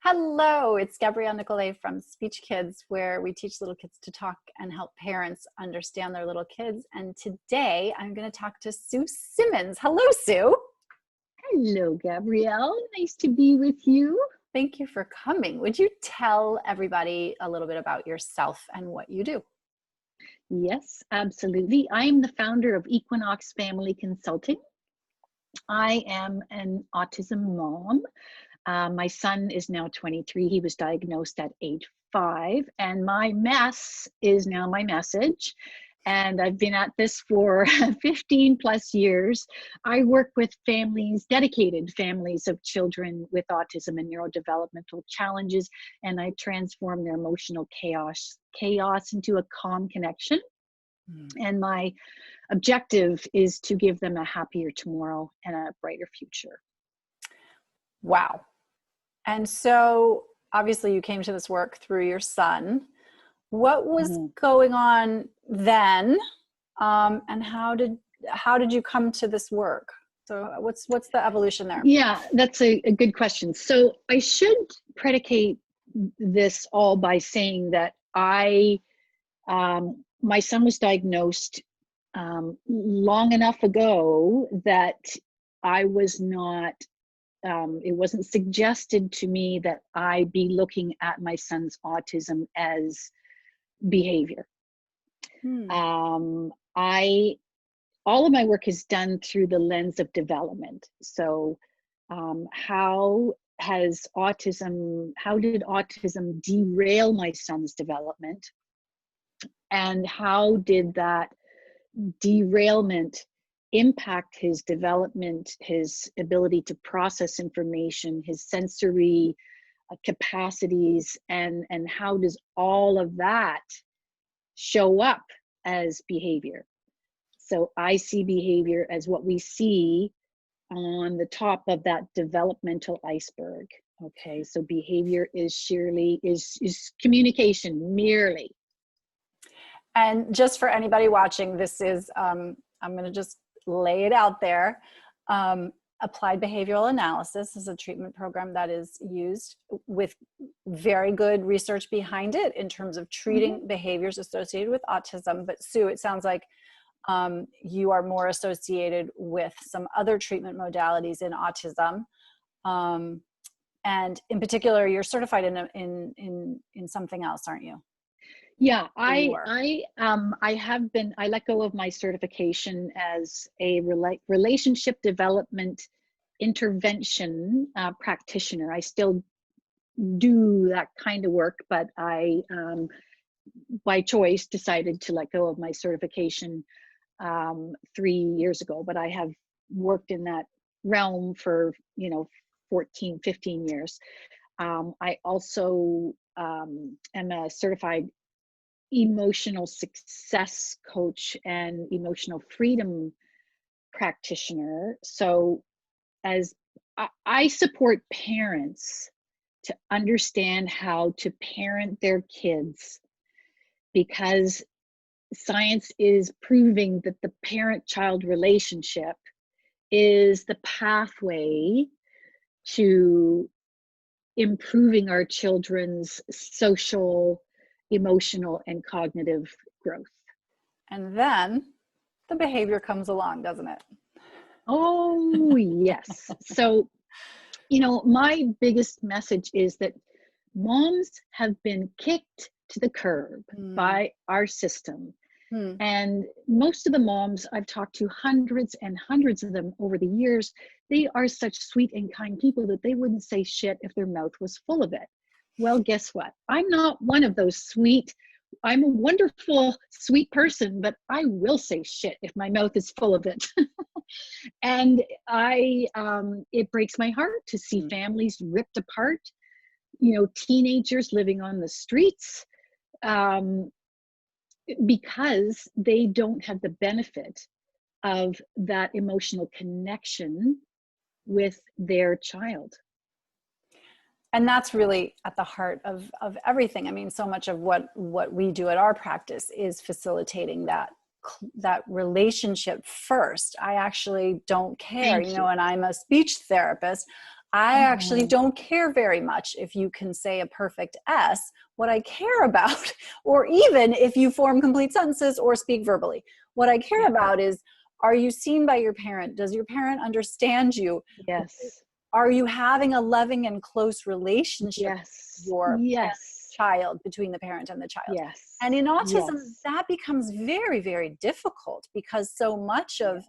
Hello, it's Gabriele Nicolet from Speech Kids, where we teach little kids to talk and help parents understand their little kids. And today I'm going to talk to Sue Simmons. Hello, Sue. Hello, Gabrielle. Nice to be with you. Thank you for coming. Would you tell everybody a little bit about yourself and what you do? Yes, absolutely. I am the founder of Equinox Family Consulting. I am an autism mom. My son is now 23. He was diagnosed at age 5, and my mess is now my message. And I've been at this for 15 plus years. I work with families, dedicated families of children with autism and neurodevelopmental challenges, and I transform their emotional chaos into a calm connection. And my objective is to give them a happier tomorrow and a brighter future. Wow. And so obviously you came to this work through your son. What was going on then? And how did you come to this work? So what's the evolution there? Yeah, that's a good question. So I should predicate this all by saying that my son was diagnosed long enough ago that I was not, it wasn't suggested to me that I be looking at my son's autism as behavior. All of my work is done through the lens of development. So how did autism derail my son's development? And how did that derailment impact his development, his ability to process information, his sensory capacities, and how does all of that show up as behavior? So I see behavior as what we see on the top of that developmental iceberg. Okay, so behavior is communication merely. And just for anybody watching, this is, I'm going to just lay it out there. Applied behavioral analysis is a treatment program that is used with very good research behind it in terms of treating behaviors associated with autism. But Sue, it sounds like you are more associated with some other treatment modalities in autism. And in particular, you're certified in something else, aren't you? Yeah, I let go of my certification as a relationship development intervention practitioner. I still do that kind of work, but I, by choice, decided to let go of my certification 3 years ago. But I have worked in that realm for 14, 15 years. I also am a certified emotional success coach and emotional freedom practitioner. So as I support parents to understand how to parent their kids, because science is proving that the parent-child relationship is the pathway to improving our children's social, emotional, and cognitive growth. And then the behavior comes along, doesn't it? Oh, yes. So, my biggest message is that moms have been kicked to the curb by our system. And most of the moms, I've talked to hundreds and hundreds of them over the years, they are such sweet and kind people that they wouldn't say shit if their mouth was full of it. Well, guess what? I'm not one of those I'm a wonderful, sweet person, but I will say shit if my mouth is full of it. And it breaks my heart to see families ripped apart, teenagers living on the streets, because they don't have the benefit of that emotional connection with their child. And that's really at the heart of everything. I mean, so much of what we do at our practice is facilitating that relationship first. I actually don't care, and I'm a speech therapist. I actually Oh, don't care very much if you can say a perfect S. What I care about, or even if you form complete sentences or speak verbally, what I care yeah. about is, are you seen by your parent? Does your parent understand you? Yes. Are you having a loving and close relationship with Yes. your Yes. child, between the parent and the child? Yes. And in autism, Yes. that becomes very, very difficult, because so much Yeah.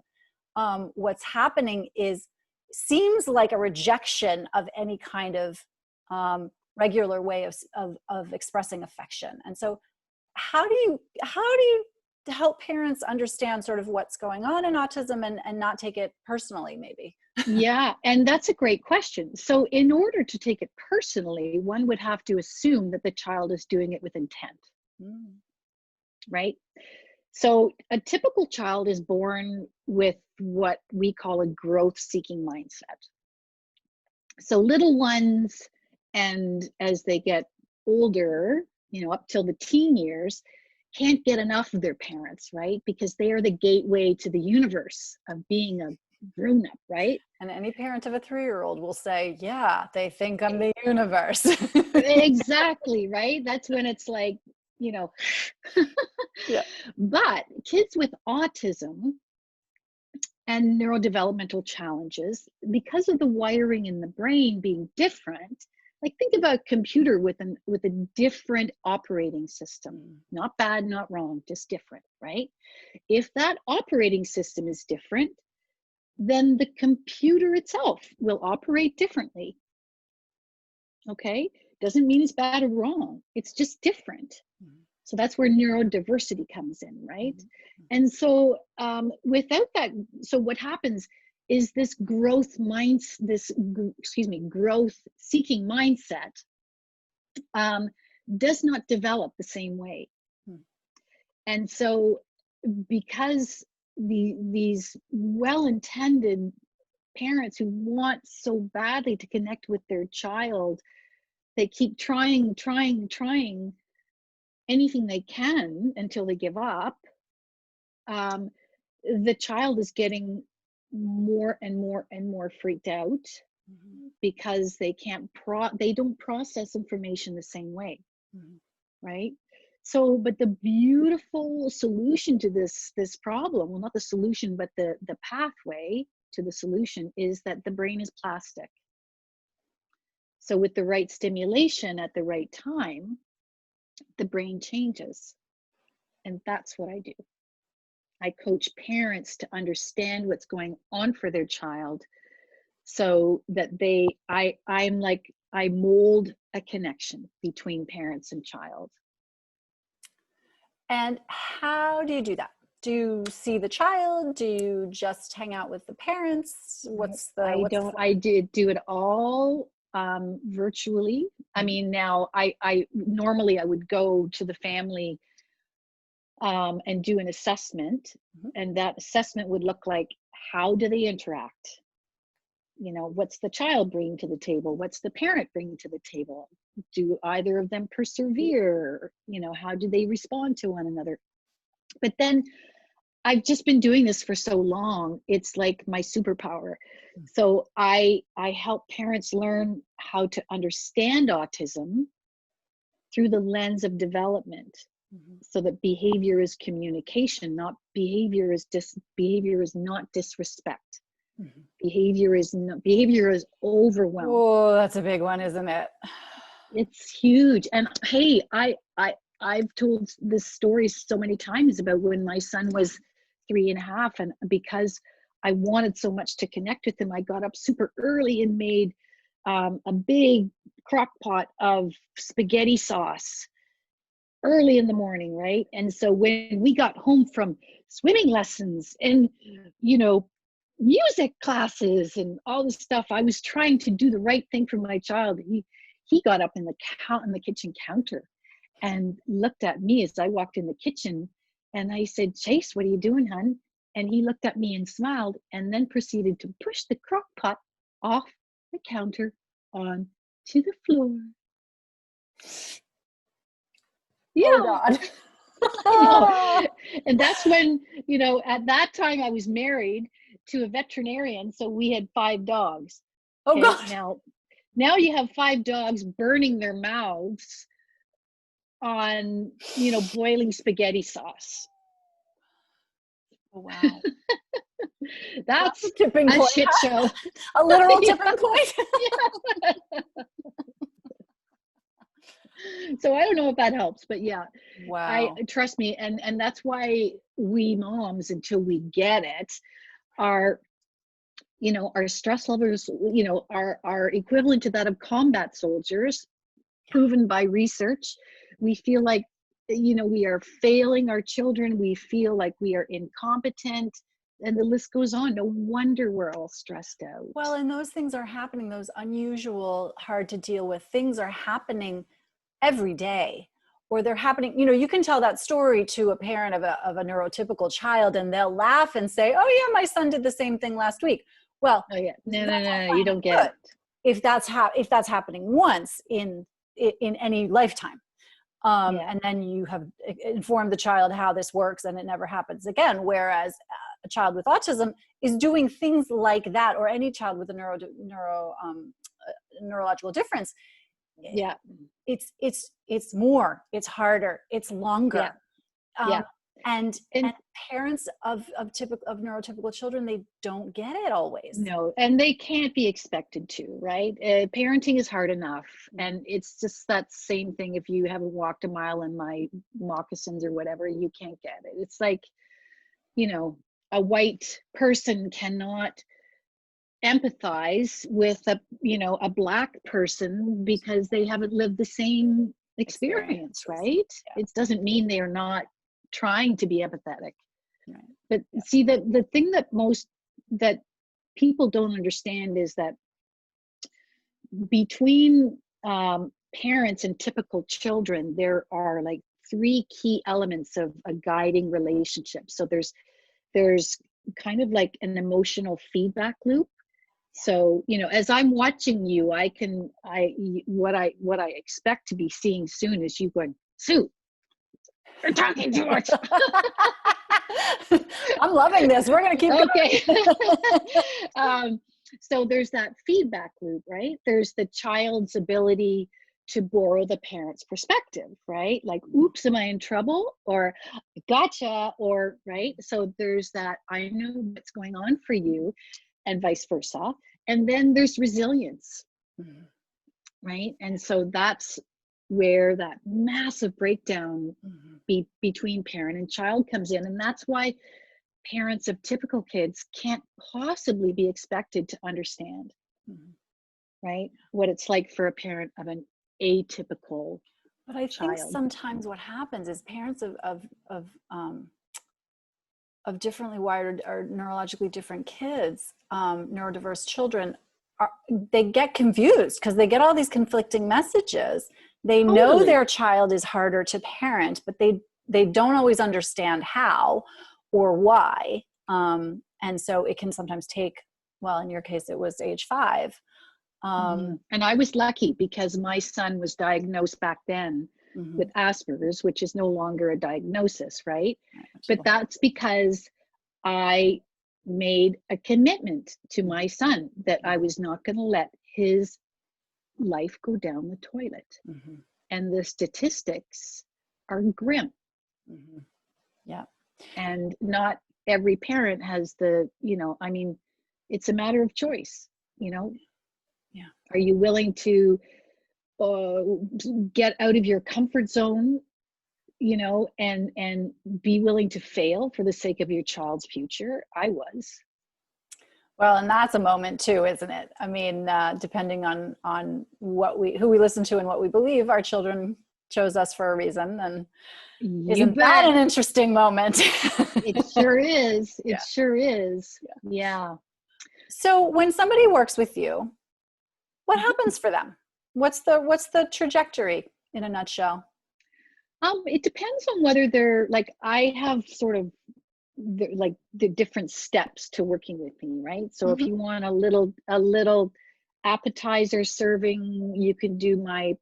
of what's happening is, seems like a rejection of any kind of regular way of expressing affection. And so how do you help parents understand sort of what's going on in autism, and not take it personally, maybe? Yeah, and that's a great question. So, in order to take it personally, one would have to assume that the child is doing it with intent, Mm. right? So, a typical child is born with what we call a growth seeking mindset. So, little ones, and as they get older, up till the teen years, can't get enough of their parents, right? Because they are the gateway to the universe of being a grown up, right? And any parent of a 3-year-old will say, yeah, they think I'm the universe. Exactly, right? That's when it's like, you know. Yeah. But kids with autism and neurodevelopmental challenges, because of the wiring in the brain being different, like think about a computer with a different operating system. Mm. Not bad, not wrong, just different, right? If that operating system is different, then the computer itself will operate differently. Okay? Doesn't mean it's bad or wrong. It's just different. Mm. So that's where neurodiversity comes in, right? Mhm. And so without that, so what happens is this growth seeking mindset um, does not develop the same way. Mm. And so because these well-intended parents who want so badly to connect with their child, they keep trying anything they can until they give up. um, the child is getting more and more and more freaked out Mhm. because they don't process information the same way, Mhm. right? So but the beautiful solution to this problem, well, not the solution but the pathway to the solution, is that the brain is plastic. So with the right stimulation at the right time, the brain changes. And that's what I do. I coach parents to understand what's going on for their child, so that I mold a connection between parents and child. And how do you do that? Do you see the child? Do you just hang out with the parents? What's the I did do it all virtually. I Mhm. mean, now I normally I would go to the family and do an assessment, Mhm. and that assessment would look like, how do they interact? What's the child bringing to the table? What's the parent bringing to the table? Do either of them persevere? How do they respond to one another? But then I've just been doing this for so long, it's like my superpower. So I help parents learn how to understand autism through the lens of development, Mhm. so that behavior is communication, not behavior is not disrespect. Mhm. Behavior is overwhelm. Oh, that's a big one, isn't it? It's huge. And hey, I've told this story so many times about when my son was 3.5, and because I wanted so much to connect with him, I got up super early and made a big crock pot of spaghetti sauce early in the morning, right? And so when we got home from swimming lessons and you know music classes and all this stuff, I was trying to do the right thing for my child. He got up in the kitchen counter and looked at me as I walked in the kitchen, and I said, "Chase, what are you doing, hon?" And he looked at me and smiled, and then proceeded to push the crock pot off the counter on to the floor. Oh Yeah. God. I know. And that's when, at that time I was married to a veterinarian. So we had 5 dogs. Oh Okay, God. now you have 5 dogs burning their mouths on, boiling spaghetti sauce. Oh, wow. That's That's a tipping a point. shit show. A literal Yeah. tipping point. Yeah. So I don't know if that helps, but yeah, I Wow. trust me. And that's why we moms, until we get it, are, our stress levels, are equivalent to that of combat soldiers, proven by research. We feel like, we are failing our children. We feel like we are incompetent, and the list goes on. No wonder we're all stressed out. Well, and those things are happening, those unusual, hard to deal with things are happening every day, or they're happening, you can tell that story to a parent of a neurotypical child and they'll laugh and say, oh yeah, my son did the same thing last week. Well, Oh yeah, no, that's all you fine don't and get good if that's happening once in any lifetime. Yeah. And then you have informed the child how this works and it never happens again. Whereas a child with autism is doing things like that, or any child with a neurological difference. Yeah. It's more, it's harder, it's Yeah. longer. Yeah. And parents of neurotypical children, they don't get it always. No, and they can't be expected to, right? Parenting is hard enough, and it's just that same thing. If you haven't walked a mile in my moccasins or whatever, you can't get it. It's like, a white person cannot empathize with a black person because they haven't lived the same experience, right? Yeah. It doesn't mean they are not trying to be empathetic. Right. But see, the thing that people don't understand is that between parents and typical children, there are like 3 key elements of a guiding relationship. So there's kind of like an emotional feedback loop. So, as I'm watching you, what I expect to be seeing soon is you going, Sue, you're talking too much. I'm loving this. We're going to keep going. So there's that feedback loop, right? There's the child's ability to borrow the parent's perspective, right? Like, oops, am I in trouble? Or gotcha, or right? So there's that, I know what's going on for you, and vice versa. And then there's resilience, right? And so that's where that massive breakdown between parent and child comes in. And that's why parents of typical kids can't possibly be expected to understand, right? What it's like for a parent of an atypical But I think child. sometimes what happens is parents of differently wired or neurologically different kids, neurodiverse children, they get confused because they get all these conflicting messages. They know their child is harder to parent, but they don't always understand how or why. And so it can sometimes take, well, in your case, it was age 5. And I was lucky because my son was diagnosed back then with Asperger's, which is no longer a diagnosis, right? But that's because I made a commitment to my son that I was not going to let his life go down the toilet. And the statistics are grim. Yeah. And not every parent has it's a matter of choice, Yeah. Are you willing to get out of your comfort zone, and be willing to fail for the sake of your child's future? I was. Well, and that's a moment too, isn't it? I mean, depending on who we listen to and what we believe, our children chose us for a reason. And isn't that an interesting moment? It sure is. It sure is. Yeah. So when somebody works with you, what happens for them? What's the trajectory in a nutshell? It depends on whether they're like, I have sort of the different steps to working with me, right? So if you want a little appetizer serving, you can do my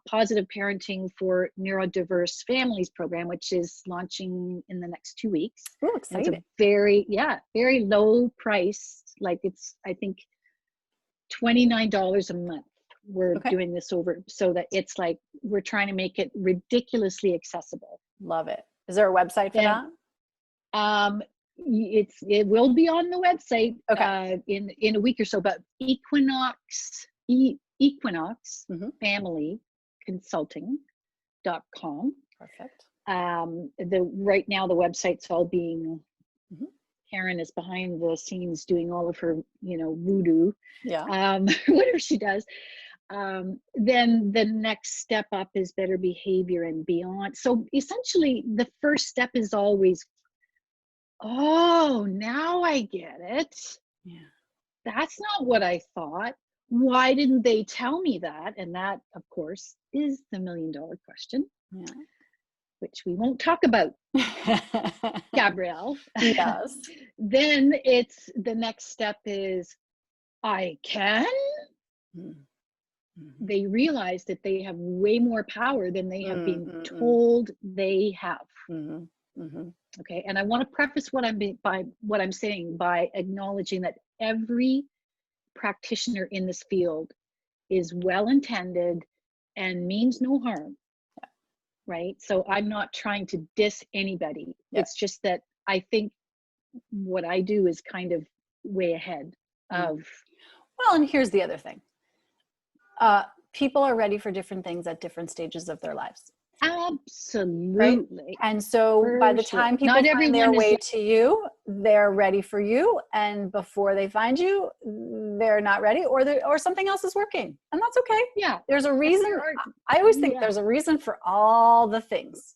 Positive Parenting for Neurodiverse Families program, which is launching in the next 2 weeks. Oh, exciting. It's a very low price. Like, it's, I think, $29 a month. We're Okay. doing this over so that it's like we're trying to make it ridiculously accessible. Love it. Is there a website for that? It will be on the website in a week or so, but Equinox Mm-hmm. Family Consulting.com. Perfect. Right now the website's all being Mm-hmm. Karen is behind the scenes doing all of her, voodoo, Yeah. whatever she does. Then the next step up is better behavior and beyond. So essentially the first step is always, oh, now I get it. Yeah. That's not what I thought. Why didn't they tell me that? And that, of course, is the $1 million question, Yeah. which we won't talk about, Gabriele. Yes. Then it's the next step is, I can. Mm-hmm. They realize that they have way more power than they have been Mm-hmm. told they have. Mm-hmm. Mm-hmm. Okay, and I want to preface what I'm saying by acknowledging that every practitioner in this field is well intended and means no harm. Yeah. Right? So I'm not trying to diss anybody. Yeah. It's just that I think what I do is kind of way ahead of. Well, and here's the other thing. People are ready for different things at different stages of their lives. Absolutely. Right? And so by the time people find their way to you, they're ready for you. And before they find you, they're not ready, or something else is working. And that's okay. Yeah. There's a reason. I always think there's a reason for all the things.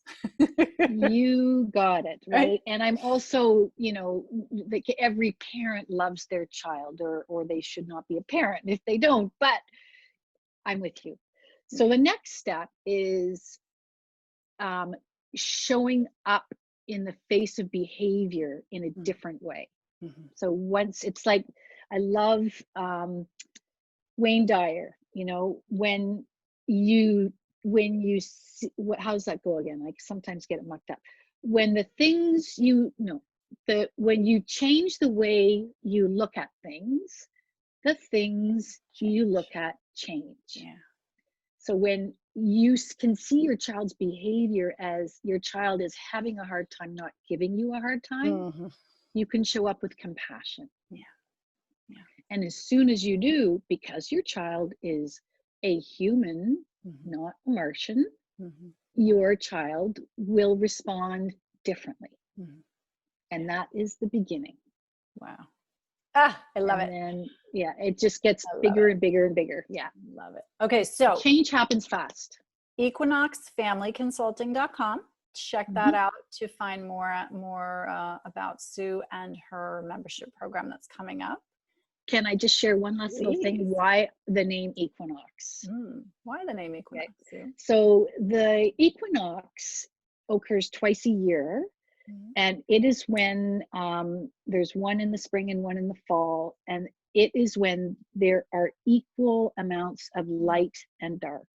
You got it. Right. And I'm also, like every parent loves their child, or they should not be a parent if they don't, but I'm with you. So the next step is showing up in the face of behavior in a different way. Mm-hmm. So once it's like, I love Wayne Dyer, when you see, how's that go again? I sometimes get it mucked up. When the things when you change the way you look at things, the things you look at change. Yeah. So when you can see your child's behavior as your child is having a hard time not giving you a hard time, you can show up with compassion. Yeah. Yeah. And as soon as you do, because your child is a human, not a Martian, your child will respond differently. And that is the beginning. Wow. I love it. And then, it just gets bigger and bigger and bigger. Yeah. Love it. Okay. So change happens fast. EquinoxFamilyConsulting.com. Check that out to find more about Sue and her membership program that's coming up. Can I just share one last little thing? Why the name Equinox? Why the name Equinox? Okay. So the equinox occurs twice a year. And it is when there's one in the spring and one in the fall. And it is when there are equal amounts of light and dark.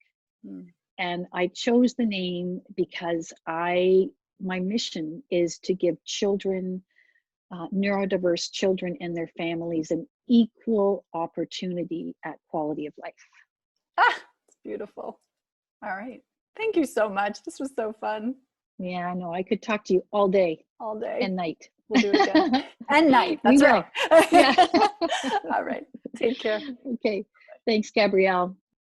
And I chose the name because my mission is to give children, neurodiverse children and their families, an equal opportunity at quality of life. It's beautiful. All right. Thank you so much. This was so fun. Yeah, I know. I could talk to you all day. All day. And night. We'll do it again. And night. That's right. Yeah. All right. Take care. Okay. Thanks, Gabriele.